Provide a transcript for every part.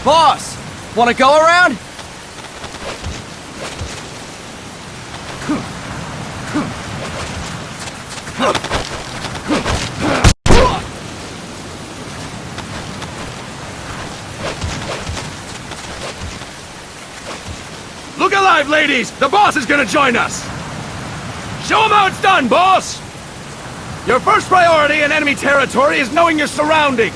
Boss, wanna go around? Look alive, ladies! The boss is gonna join us! Show him how it's done, boss! Your first priority in enemy territory is knowing your surroundings.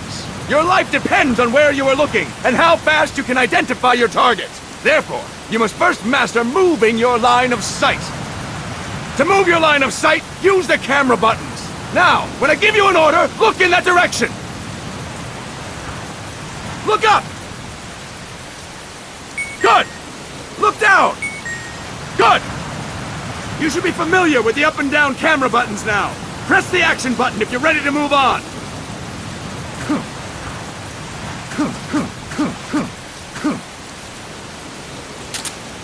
Your life depends on where you are looking, and how fast you can identify your target. Therefore, you must first master moving your line of sight. To move your line of sight, use the camera buttons. Now, when I give you an order, look in that direction! Look up! Good! Look down! Good! You should be familiar with the up and down camera buttons now. Press the action button if you're ready to move on.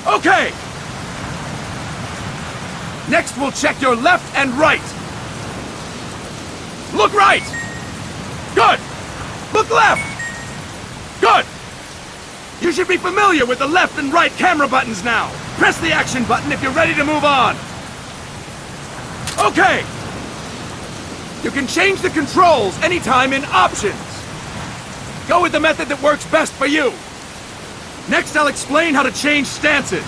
Okay! Next, we'll check your left and right. Look right! Good! Look left! Good! You should be familiar with the left and right camera buttons now. Press the action button if you're ready to move on. Okay! You can change the controls anytime in Options. Go with the method that works best for you. Next, I'll explain how to change stances.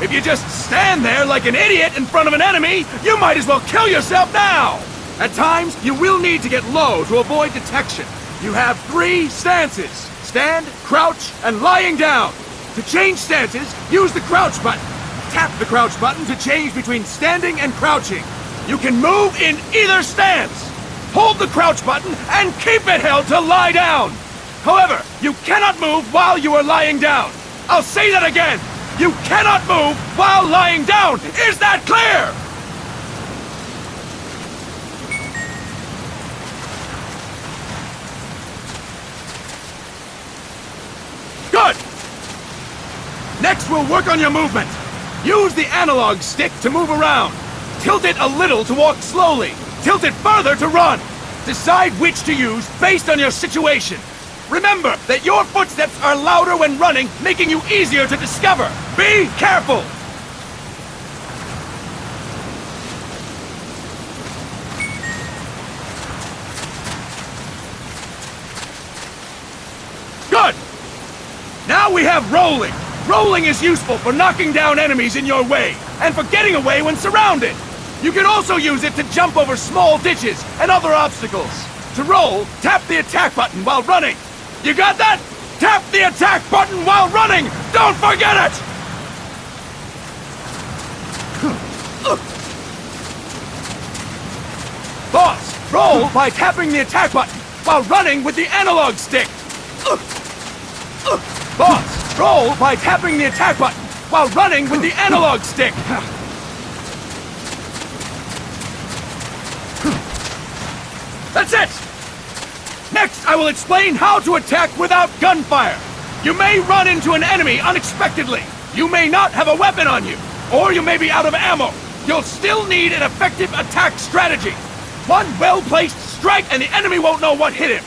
If you just stand there like an idiot in front of an enemy, you might as well kill yourself now! At times, you will need to get low to avoid detection. You have 3 stances: stand, crouch, and lying down. To change stances, use the crouch button. Tap the crouch button to change between standing and crouching. You can move in either stance. Hold the crouch button and keep it held to lie down. However, you cannot move while you are lying down. I'll say that again. You cannot move while lying down. Is that clear? Good. Next, we'll work on your movement. Use the analog stick to move around. Tilt it a little to walk slowly. Tilt it further to run. Decide which to use based on your situation. Remember that your footsteps are louder when running, making you easier to discover. Be careful! Good! Now we have rolling. Rolling is useful for knocking down enemies in your way, and for getting away when surrounded. You can also use it to jump over small ditches and other obstacles. To roll, tap the attack button while running. You got that? Tap the attack button while running! Don't forget it! Boss, roll by tapping the attack button while running with the analog stick. Boss, roll by tapping the attack button while running with the analog stick. That's it! Next, I will explain how to attack without gunfire. You may run into an enemy unexpectedly. You may not have a weapon on you, or you may be out of ammo. You'll still need an effective attack strategy. One well-placed strike and the enemy won't know what hit him.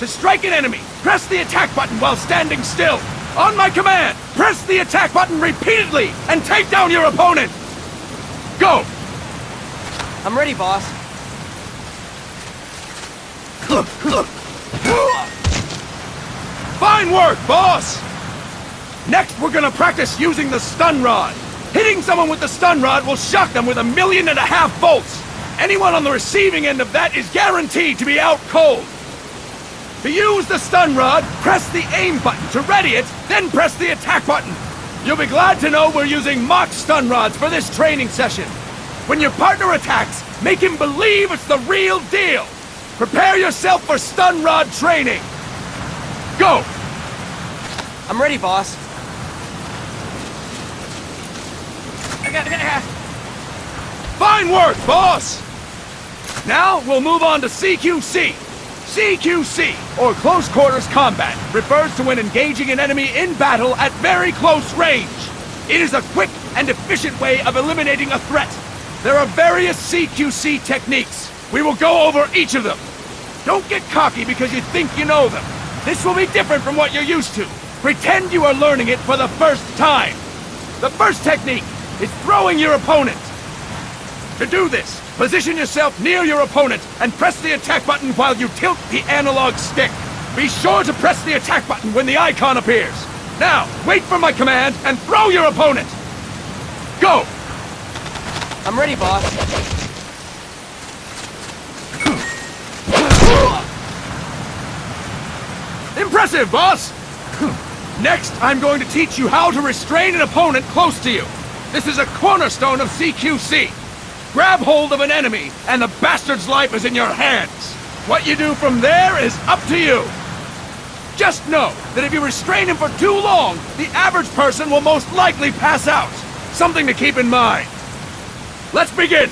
To strike an enemy, press the attack button while standing still. On my command, press the attack button repeatedly and take down your opponent. Go! I'm ready, boss. Fine work, boss! Next, we're gonna practice using the stun rod. Hitting someone with the stun rod will shock them with 1.5 million volts. Anyone on the receiving end of that is guaranteed to be out cold. To use the stun rod, press the aim button to ready it, then press the attack button. You'll be glad to know we're using mock stun rods for this training session. When your partner attacks, make him believe it's the real deal. Prepare yourself for stun rod training. Go! I'm ready, boss. Fine work, boss! Now, we'll move on to CQC. CQC, or Close Quarters Combat, refers to when engaging an enemy in battle at very close range. It is a quick and efficient way of eliminating a threat. There are various CQC techniques. We will go over each of them. Don't get cocky because you think you know them. This will be different from what you're used to. Pretend you are learning it for the first time. The first technique is throwing your opponent. To do this, position yourself near your opponent and press the attack button while you tilt the analog stick. Be sure to press the attack button when the icon appears. Now, wait for my command and throw your opponent. Go! I'm ready, boss. Impressive, boss! Next, I'm going to teach you how to restrain an opponent close to you. This is a cornerstone of CQC. Grab hold of an enemy, and the bastard's life is in your hands. What you do from there is up to you. Just know that if you restrain him for too long, the average person will most likely pass out. Something to keep in mind. Let's begin.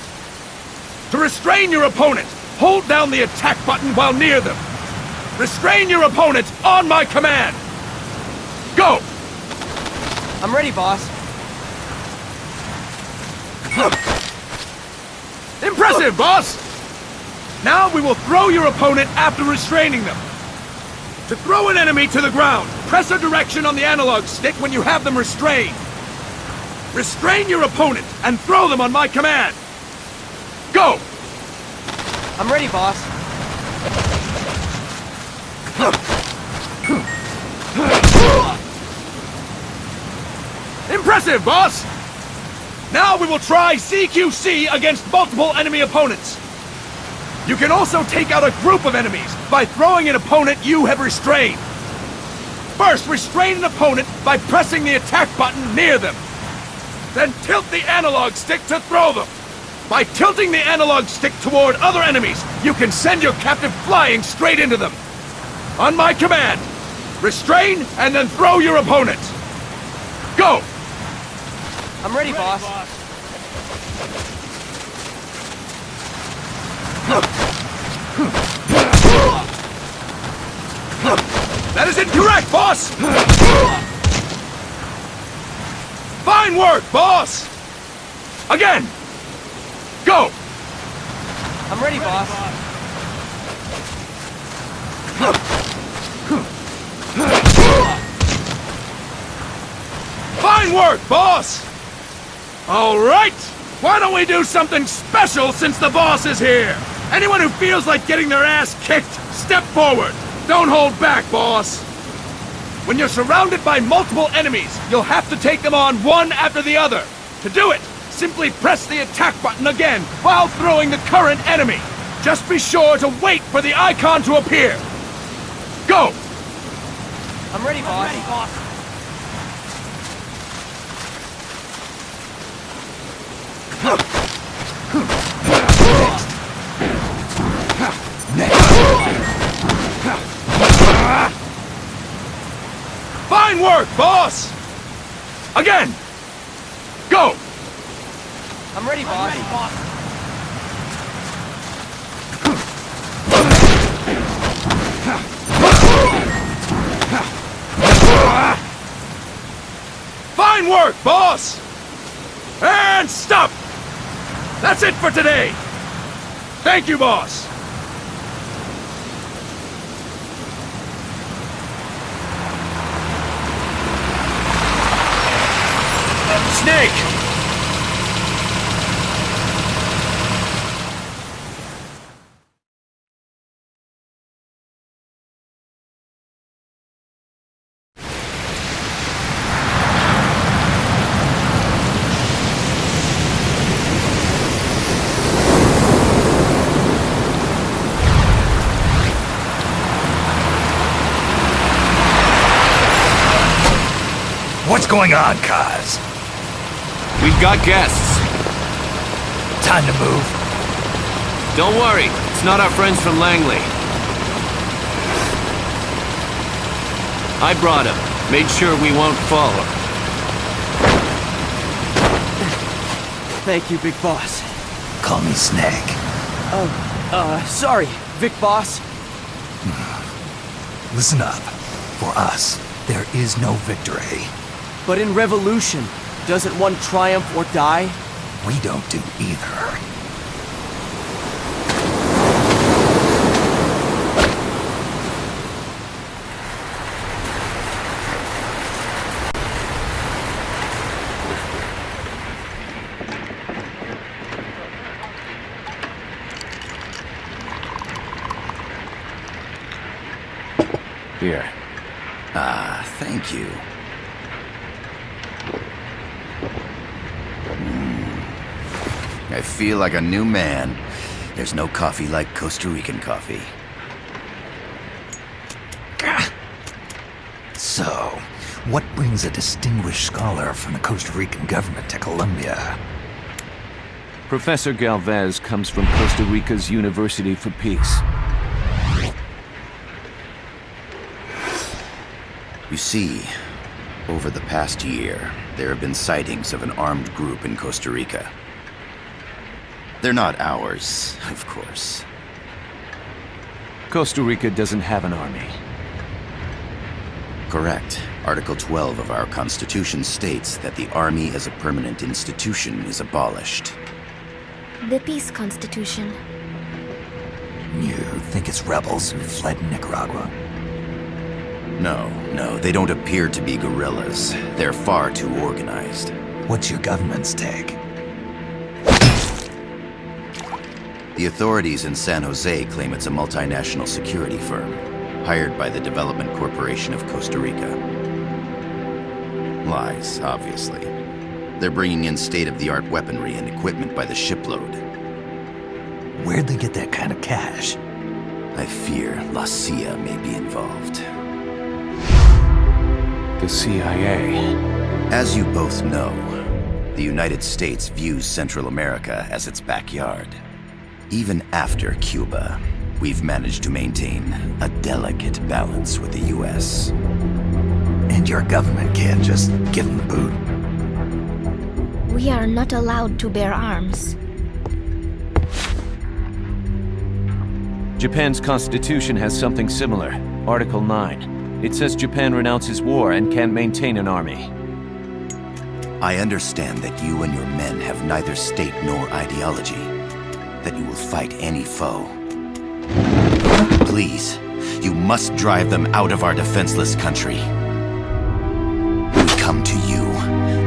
To restrain your opponent, hold down the attack button while near them. Restrain your opponent on my command. Go! I'm ready, boss. Impressive, boss! Now we will throw your opponent after restraining them. To throw an enemy to the ground, press a direction on the analog stick when you have them restrained. Restrain your opponent and throw them on my command. Go! I'm ready, boss. Impressive, boss! Now we will try CQC against multiple enemy opponents. You can also take out a group of enemies by throwing an opponent you have restrained. First, restrain an opponent by pressing the attack button near them. Then tilt the analog stick to throw them. By tilting the analog stick toward other enemies, you can send your captive flying straight into them. On my command, restrain and then throw your opponent. Go! I'm ready, boss. That is incorrect, boss! Fine work, boss! Again! Go! I'm ready, boss. Fine work, boss! All right! Why don't we do something special since the boss is here? Anyone who feels like getting their ass kicked, step forward! Don't hold back, boss! When you're surrounded by multiple enemies, you'll have to take them on one after the other. To do it, simply press the attack button again while throwing the current enemy. Just be sure to wait for the icon to appear. Go! I'm ready, boss. Fine work, boss! Again! Go! I'm ready, boss. Fine work, boss! And stop! That's it for today! Thank you, boss! Snake! What's going on, Kaz? We've got guests. Time to move. Don't worry, it's not our friends from Langley. I brought him. Made sure we won't follow. Thank you, Big Boss. Call me Snake. Sorry, Vic Boss. Listen up. For us, there is no victory. But in Revolution, doesn't one triumph or die? We don't do either. Here. Ah, thank you. I feel like a new man. There's no coffee like Costa Rican coffee. So, what brings a distinguished scholar from the Costa Rican government to Colombia? Professor Galvez comes from Costa Rica's University for Peace. You see, over the past year, there have been sightings of an armed group in Costa Rica. They're not ours, of course. Costa Rica doesn't have an army. Correct. Article 12 of our Constitution states that the Army as a permanent institution is abolished. The Peace Constitution. You think it's rebels who fled Nicaragua? No, they don't appear to be guerrillas. They're far too organized. What's your government's take? The authorities in San Jose claim it's a multinational security firm, hired by the Development Corporation of Costa Rica. Lies, obviously. They're bringing in state-of-the-art weaponry and equipment by the shipload. Where'd they get that kind of cash? I fear La CIA may be involved. The CIA. As you both know, the United States views Central America as its backyard. Even after Cuba, we've managed to maintain a delicate balance with the US. And your government can't just give them the boot? We are not allowed to bear arms. Japan's constitution has something similar. Article 9. It says Japan renounces war and can't maintain an army. I understand that you and your men have neither state nor ideology. That you will fight any foe. Please, you must drive them out of our defenseless country. We come to you,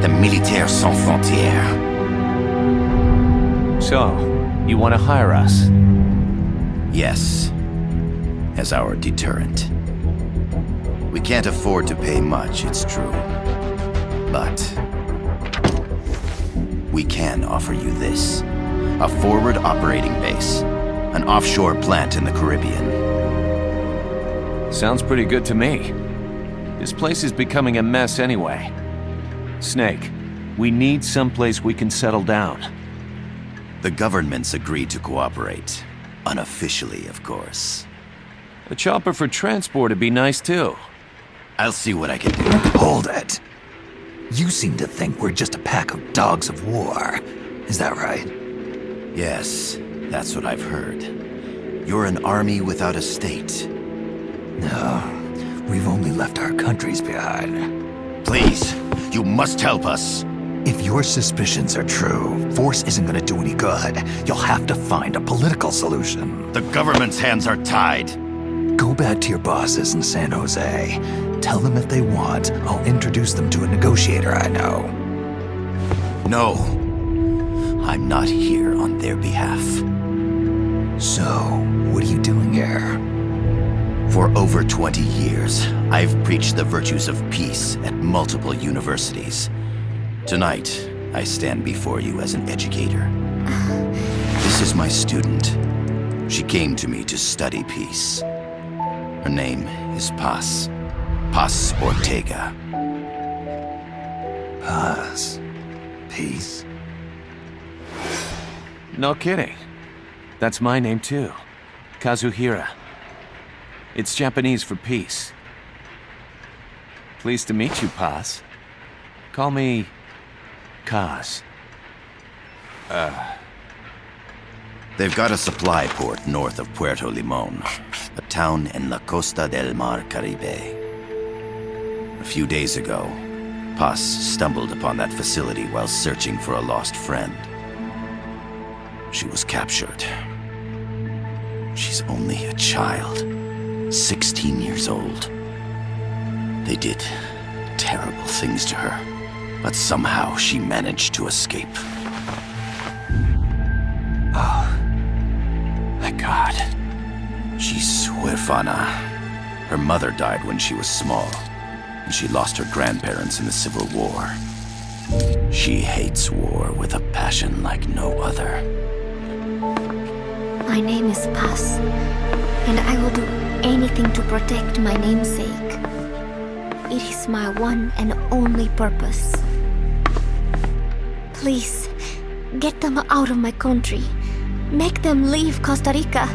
the Militaires Sans Frontières. So, you want to hire us? Yes, as our deterrent. We can't afford to pay much, it's true. But we can offer you this. A forward operating base. An offshore plant in the Caribbean. Sounds pretty good to me. This place is becoming a mess anyway. Snake, we need someplace we can settle down. The government's agreed to cooperate. Unofficially, of course. A chopper for transport would be nice too. I'll see what I can do. Hold it. You seem to think we're just a pack of dogs of war. Is that right? Yes, that's what I've heard. You're an army without a state. No, we've only left our countries behind. Please, you must help us. If your suspicions are true, force isn't gonna do any good. You'll have to find a political solution. The government's hands are tied. Go back to your bosses in San Jose. Tell them if they want, I'll introduce them to a negotiator I know. No. I'm not here on their behalf. So, what are you doing here? For over 20 years, I've preached the virtues of peace at multiple universities. Tonight, I stand before you as an educator. This is my student. She came to me to study peace. Her name is Paz. Paz Ortega. Paz. Peace? No kidding. That's my name too. Kazuhira. It's Japanese for peace. Pleased to meet you, Paz. Call me Kaz. They've got a supply port north of Puerto Limon, a town in La Costa del Mar Caribe. A few days ago, Paz stumbled upon that facility while searching for a lost friend. She was captured. She's only a child, 16 years old. They did terrible things to her, but somehow she managed to escape. Oh, my God. She's huérfana. Her mother died when she was small, and she lost her grandparents in the Civil War. She hates war with a passion like no other. My name is Paz, and I will do anything to protect my namesake. It is my one and only purpose. Please, get them out of my country. Make them leave Costa Rica.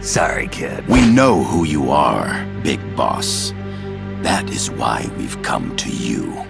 Sorry, kid. We know who you are, Big Boss. That is why we've come to you.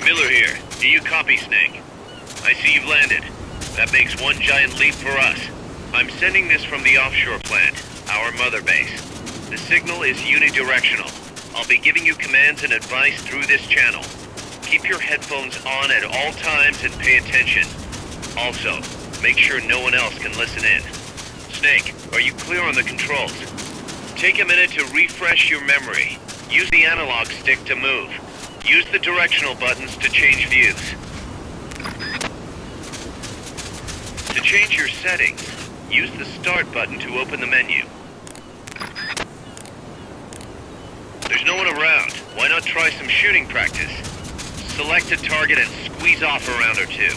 Miller here. Do you copy, Snake? I see you've landed. That makes one giant leap for us. I'm sending this from the offshore plant, our mother base. The signal is unidirectional. I'll be giving you commands and advice through this channel. Keep your headphones on at all times and pay attention. Also, make sure no one else can listen in. Snake, are you clear on the controls? Take a minute to refresh your memory. Use the analog stick to move. Use the directional buttons to change views. To change your settings, use the start button to open the menu. There's no one around. Why not try some shooting practice? Select a target and squeeze off a round or two.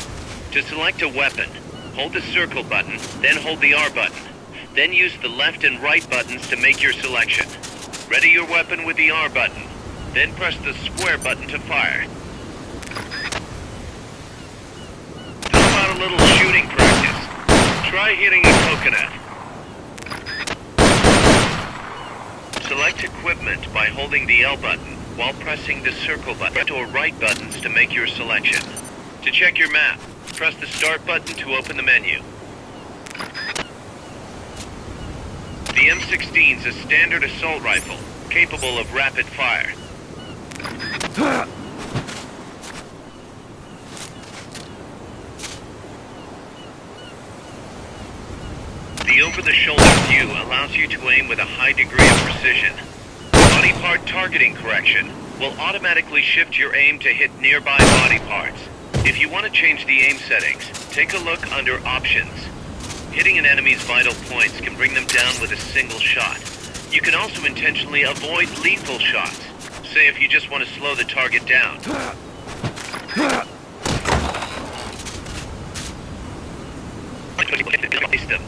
To select a weapon, hold the circle button, then hold the R button. Then use the left and right buttons to make your selection. Ready your weapon with the R button. Then press the square button to fire. How about a little shooting practice? Try hitting a coconut. Select equipment by holding the L button while pressing the circle button or right buttons to make your selection. To check your map, press the start button to open the menu. The M16's a standard assault rifle, capable of rapid fire. The over-the-shoulder view allows you to aim with a high degree of precision. Body part targeting correction will automatically shift your aim to hit nearby body parts. If you want to change the aim settings, take a look under Options. Hitting an enemy's vital points can bring them down with a single shot. You can also intentionally avoid lethal shots. Say if you just want to slow the target down. Place them.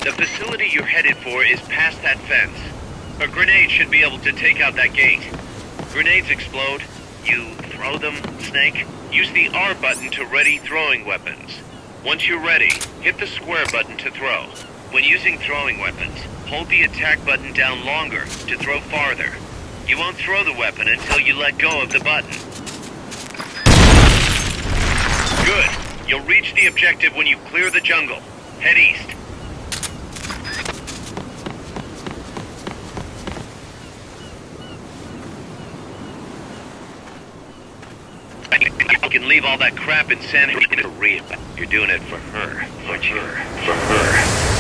The facility you're headed for is past that fence. A grenade should be able to take out that gate. Grenades explode. You throw them, Snake. Use the R button to ready throwing weapons. Once you're ready, hit the square button to throw. When using throwing weapons, hold the attack button down longer to throw farther. You won't throw the weapon until you let go of the button. Good. You'll reach the objective when you clear the jungle. Head east. You can leave all that crap insanity in a real. You're doing it for her. For her.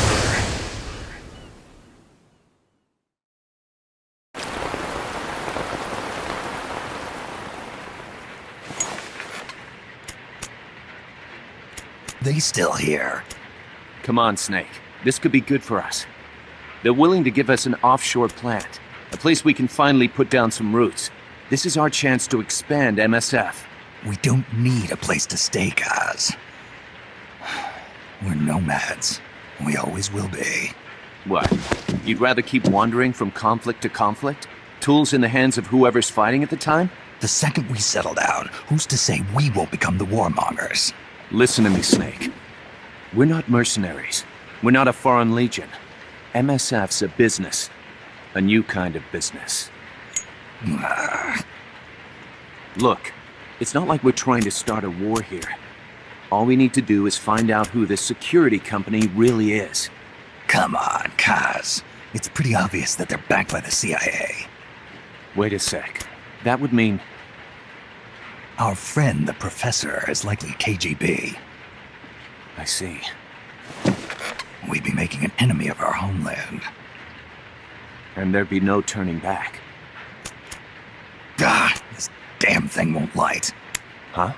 They still here. Come on, Snake. This could be good for us. They're willing to give us an offshore plant, a place we can finally put down some roots. This is our chance to expand MSF. We don't need a place to stay, Kaz. We're nomads. We always will be. What? You'd rather keep wandering from conflict to conflict? Tools in the hands of whoever's fighting at the time? The second we settle down, who's to say we won't become the warmongers? Listen to me, Snake. We're not mercenaries. We're not a foreign legion. MSF's a business. A new kind of business. Look, it's not like we're trying to start a war here. All we need to do is find out who this security company really is. Come on, Kaz. It's pretty obvious that they're backed by the CIA. Wait a sec. That would mean... Our friend, the professor, is likely KGB. I see. We'd be making an enemy of our homeland. And there'd be no turning back. This damn thing won't light. Huh?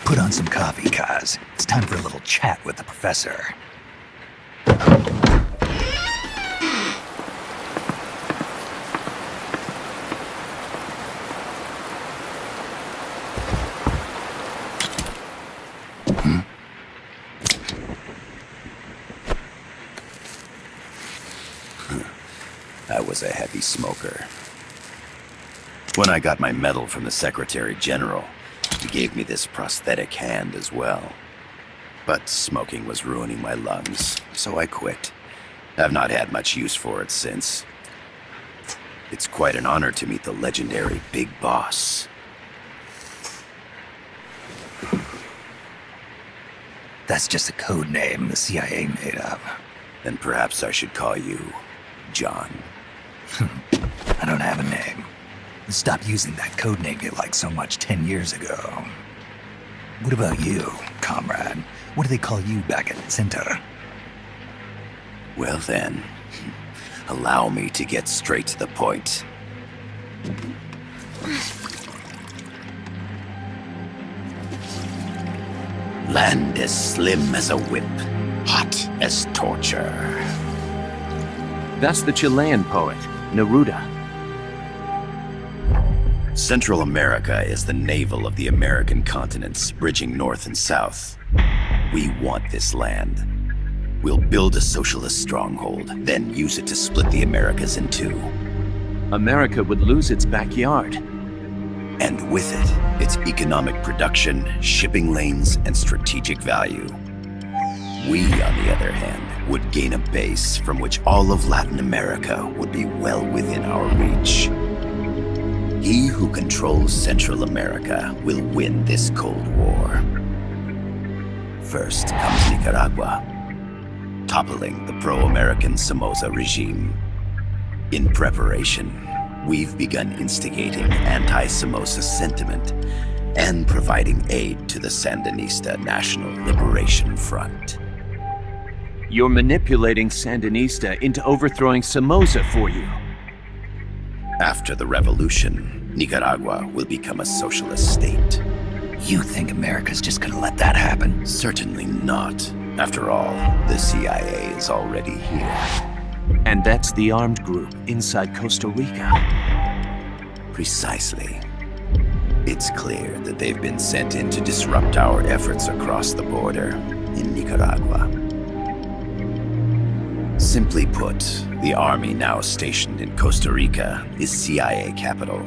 Put on some coffee, Kaz. It's time for a little chat with the professor. I was a heavy smoker. When I got my medal from the Secretary General, he gave me this prosthetic hand as well. But smoking was ruining my lungs, so I quit. I've not had much use for it since. It's quite an honor to meet the legendary Big Boss. That's just a code name the CIA made up. Then perhaps I should call you John. I don't have a name. Stop using that code name you liked so much 10 years ago. What about you, comrade? What do they call you back at Center? Well then, allow me to get straight to the point. Land as slim as a whip, hot as torture. That's the Chilean poet, Neruda. Central America is the navel of the American continents, bridging north and south. We want this land. We'll build a socialist stronghold, then use it to split the Americas in two. America would lose its backyard. And with it, its economic production, shipping lanes, and strategic value. We, on the other hand, would gain a base from which all of Latin America would be well within our reach. He who controls Central America will win this Cold War. First comes Nicaragua, toppling the pro-American Somoza regime. In preparation, we've begun instigating anti-Somoza sentiment and providing aid to the Sandinista National Liberation Front. You're manipulating Sandinista into overthrowing Somoza for you. After the revolution, Nicaragua will become a socialist state. You think America's just gonna let that happen? Certainly not. After all, the CIA is already here. And that's the armed group inside Costa Rica. Precisely. It's clear that they've been sent in to disrupt our efforts across the border in Nicaragua. Simply put, the army now stationed in Costa Rica is CIA capital.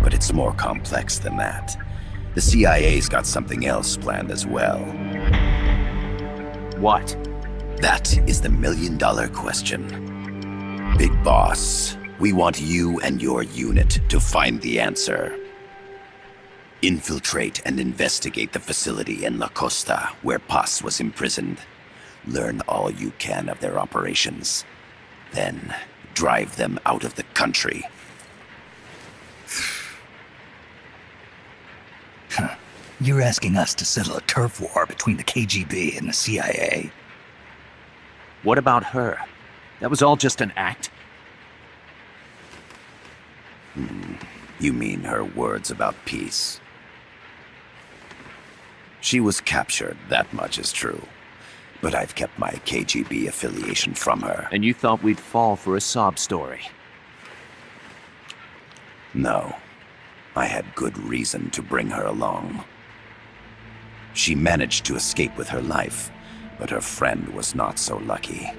But it's more complex than that. The CIA's got something else planned as well. What? That is the million-dollar question. Big Boss, we want you and your unit to find the answer. Infiltrate and investigate the facility in La Costa, where Paz was imprisoned. Learn all you can of their operations. Then, drive them out of the country. You're asking us to settle a turf war between the KGB and the CIA? What about her? That was all just an act? You mean her words about peace? She was captured, that much is true. But I've kept my KGB affiliation from her. And you thought we'd fall for a sob story? No. I had good reason to bring her along. She managed to escape with her life, but her friend was not so lucky.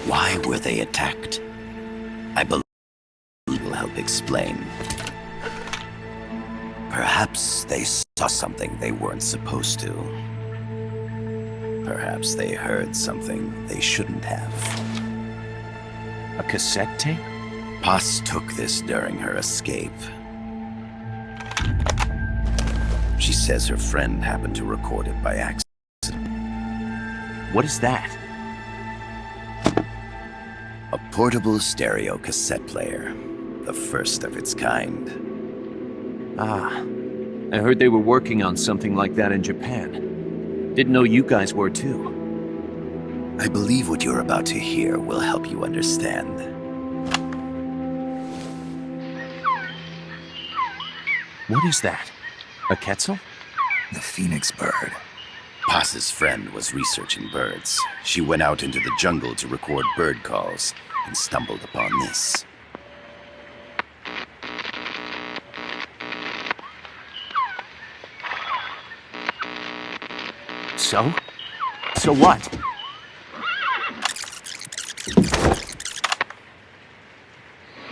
Why were they attacked? I believe it will help explain. Perhaps they saw something they weren't supposed to. Perhaps they heard something they shouldn't have. A cassette tape? Paz took this during her escape. She says her friend happened to record it by accident. What is that? A portable stereo cassette player. The first of its kind. Ah, I heard they were working on something like that in Japan. Didn't know you guys were too. I believe what you're about to hear will help you understand. What is that? A quetzal? The phoenix bird. Paz's friend was researching birds. She went out into the jungle to record bird calls and stumbled upon this. So? So what?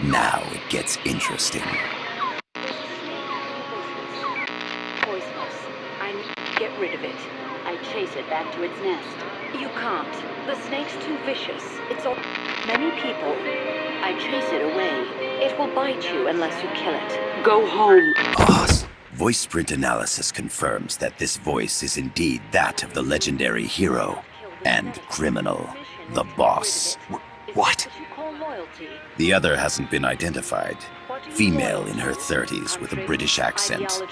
Now it gets interesting. Poisonous. I need to get rid of it. I chase it back to its nest. You can't. The snake's too vicious. It's all many people. I chase it away. It will bite you unless you kill it. Go home. Boss. Voice print analysis confirms that this voice is indeed that of the legendary hero and criminal, the boss. What? The other hasn't been identified. Female in her 30s with a British accent.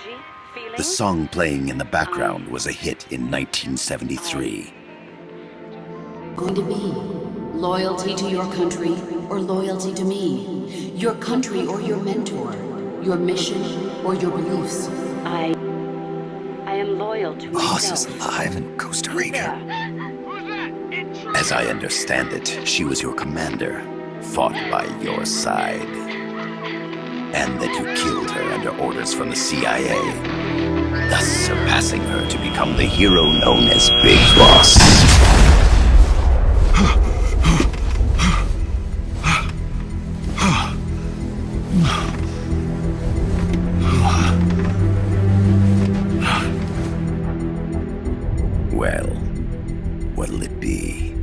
The song playing in the background was a hit in 1973. Going to be loyalty to your country or loyalty to me, your country or your mentor, your mission or your beliefs. I am loyal to Boss is myself. alive in Costa Rica. As I understand it, she was your commander, fought by your side. And that you killed her under orders from the CIA, thus surpassing her to become the hero known as Big Boss. Well, what'll it be?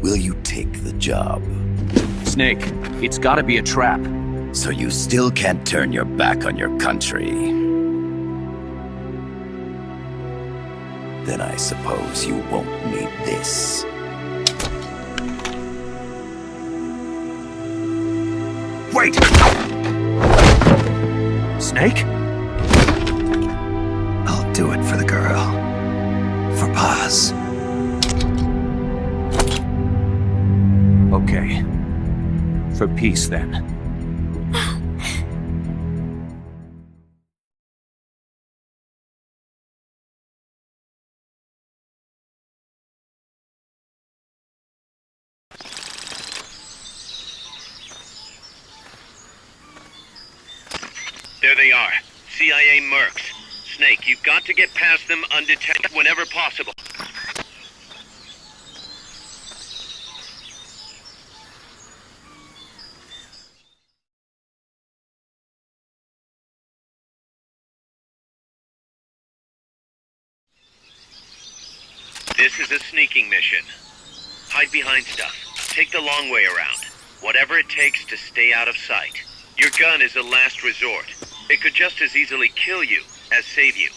Will you take the job? Snake, it's gotta be a trap. So you still can't turn your back on your country? Then I suppose you won't need this. Wait! Snake? I'll do it for the girl. For Paz. Okay. For peace, then. There they are. CIA mercs. Snake, you've got to get past them undetected whenever possible. This is a sneaking mission. Hide behind stuff. Take the long way around. Whatever it takes to stay out of sight. Your gun is a last resort. It could just as easily kill you as save you.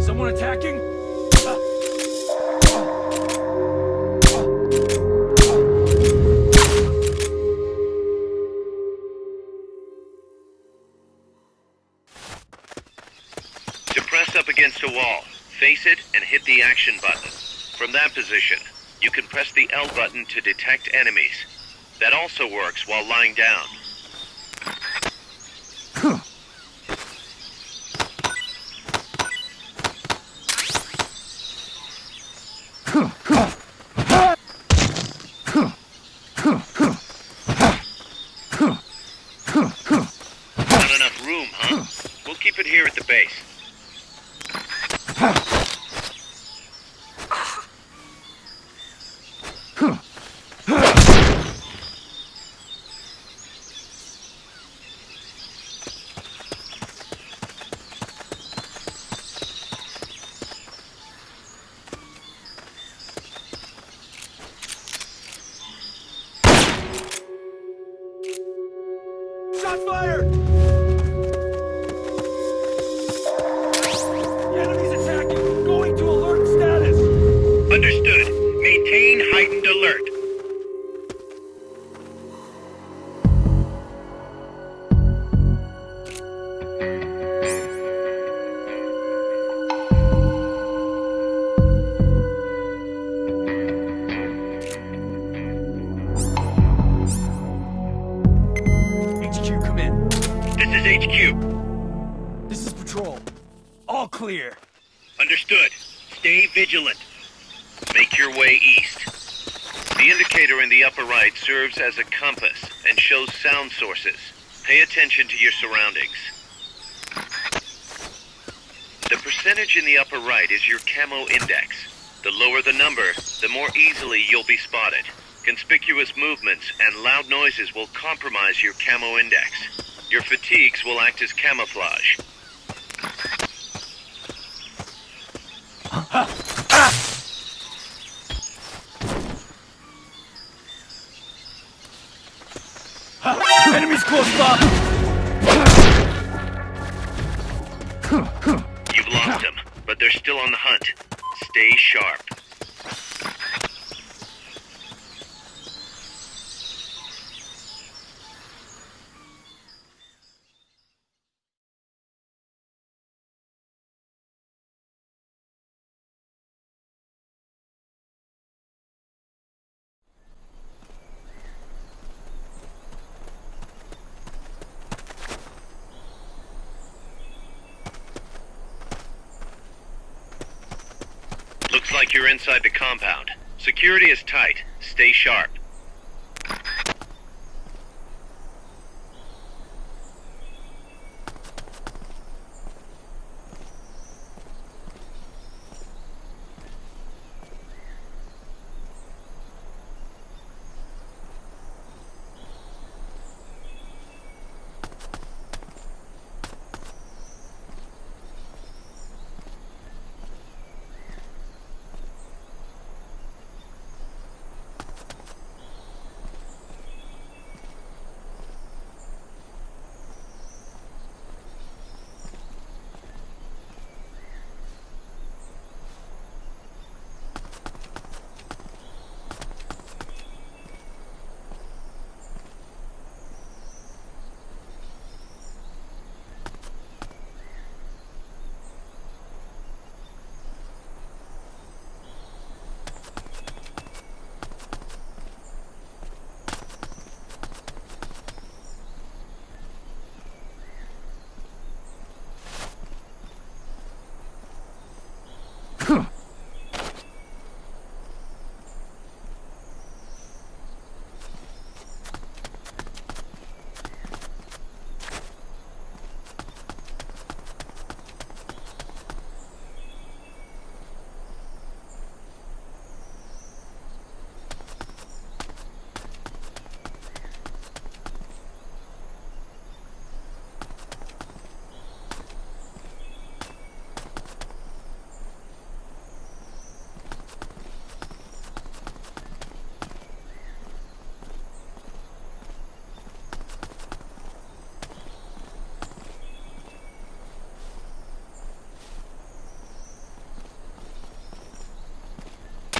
Someone attacking? To press up against a wall, face it and hit the action button. From that position, you can press the L button to detect enemies. That also works while lying down. Not enough room, huh? We'll keep it here at the base. Shots fired! The enemy's attacking! Going to alert status! Understood. Maintain heightened alert. HQ, come in. This is HQ. This is Patrol. All clear. Understood. Stay vigilant. Make your way east. The indicator in the upper right serves as a compass and shows sound sources. Pay attention to your surroundings. The percentage in the upper right is your camo index. The lower the number, the more easily you'll be spotted. Conspicuous movements and loud noises will compromise your camo index. Your fatigues will act as camouflage. Enemies close by! You've lost them, but they're still on the hunt. Stay sharp. Looks like you're inside the compound. Security is tight. Stay sharp.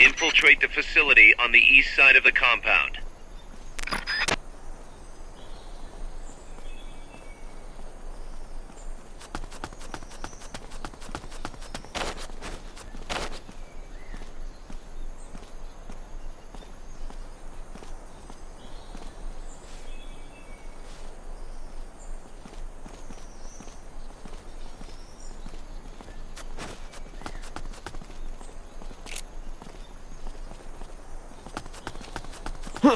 Infiltrate the facility on the east side of the compound. Your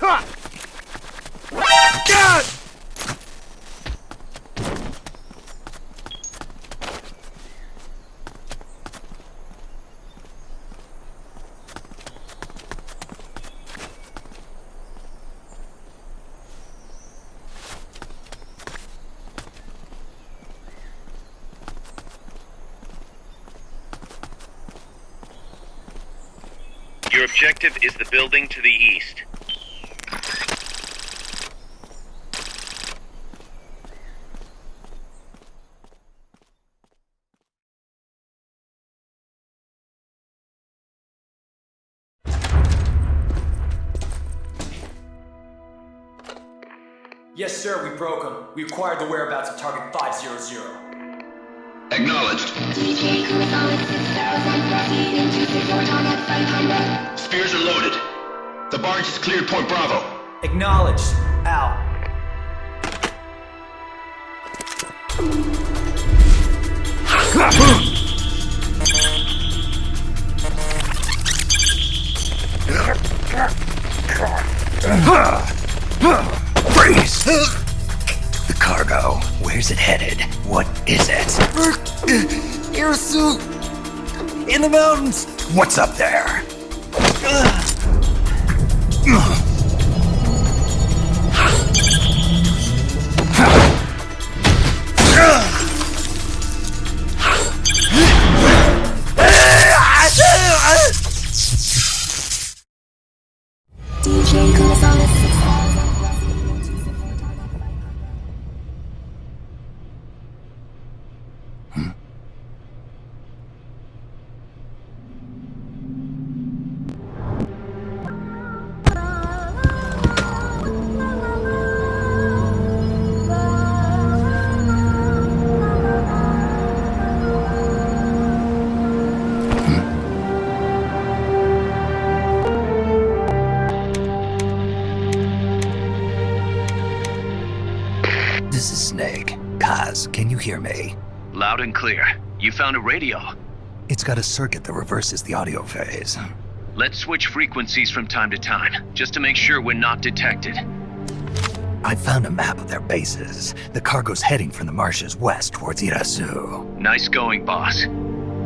objective is the building to the east. Yes, sir, we broke them. We acquired the whereabouts of target 500. Acknowledged. Spears are loaded. The barge has cleared Point Bravo. Acknowledged. Out. Freeze! The cargo. Where's it headed? What is it? Air suit! In the mountains! What's up there? DJ Gonzalez. This is Snake. Kaz, can you hear me? Loud and clear. You found a radio. It's got a circuit that reverses the audio phase. Let's switch frequencies from time to time, just to make sure we're not detected. I found a map of their bases. The cargo's heading from the marshes west towards Irasu. Nice going, boss.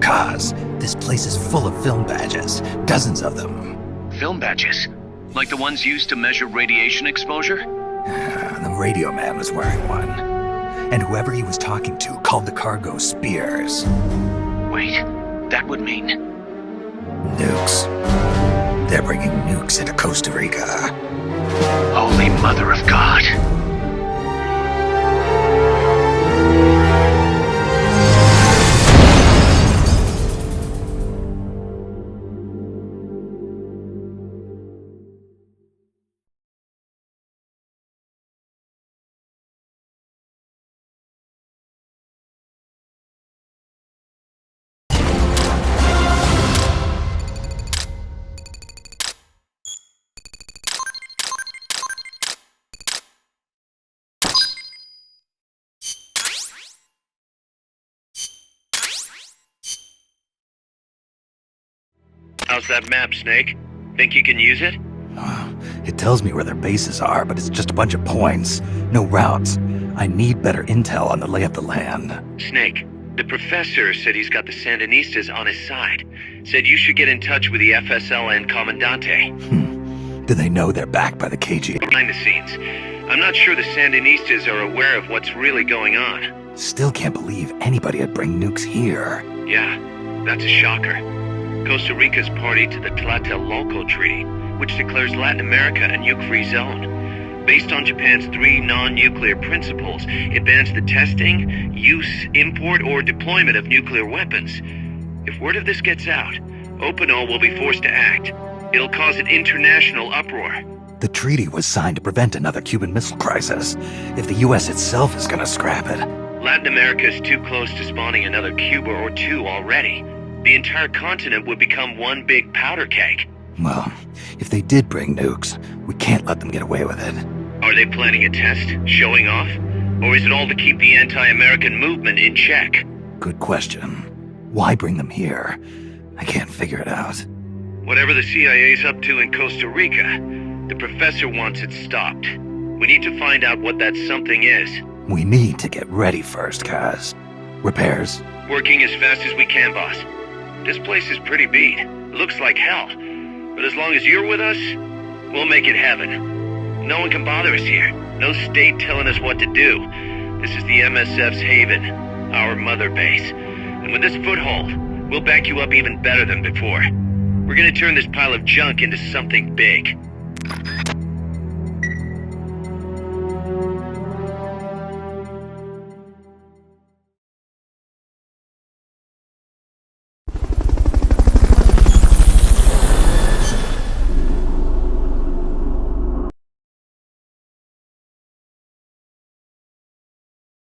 Kaz, this place is full of film badges. Dozens of them. Film badges? Like the ones used to measure radiation exposure? The radio man was wearing one. And whoever he was talking to called the cargo Spears. Wait, that would mean... Nukes. They're bringing nukes into Costa Rica. Holy Mother of God. How's that map, Snake? Think you can use it? It tells me where their bases are, but it's just a bunch of points. No routes. I need better intel on the lay of the land. Snake, the professor said he's got the Sandinistas on his side. Said you should get in touch with the FSL and Comandante. Do they know they're backed by the KGB? Behind the scenes. I'm not sure the Sandinistas are aware of what's really going on. Still can't believe anybody would bring nukes here. Yeah, that's a shocker. Costa Rica's party to the Tlatelolco Treaty, which declares Latin America a nuke-free zone. Based on Japan's 3 non-nuclear principles, it bans the testing, use, import, or deployment of nuclear weapons. If word of this gets out, Opinol will be forced to act. It'll cause an international uproar. The treaty was signed to prevent another Cuban Missile Crisis. If the U.S. itself is gonna scrap it... Latin America is too close to spawning another Cuba or two already. The entire continent would become one big powder keg. Well, if they did bring nukes, we can't let them get away with it. Are they planning a test? Showing off? Or is it all to keep the anti-American movement in check? Good question. Why bring them here? I can't figure it out. Whatever the CIA's up to in Costa Rica, The professor wants it stopped. We need to find out what that something is. We need to get ready first, Kaz. Repairs? Working as fast as we can, boss. This place is pretty beat. It looks like hell. But as long as you're with us, we'll make it heaven. No one can bother us here. No state telling us what to do. This is the MSF's haven, our mother base. And with this foothold, we'll back you up even better than before. We're gonna turn this pile of junk into something big.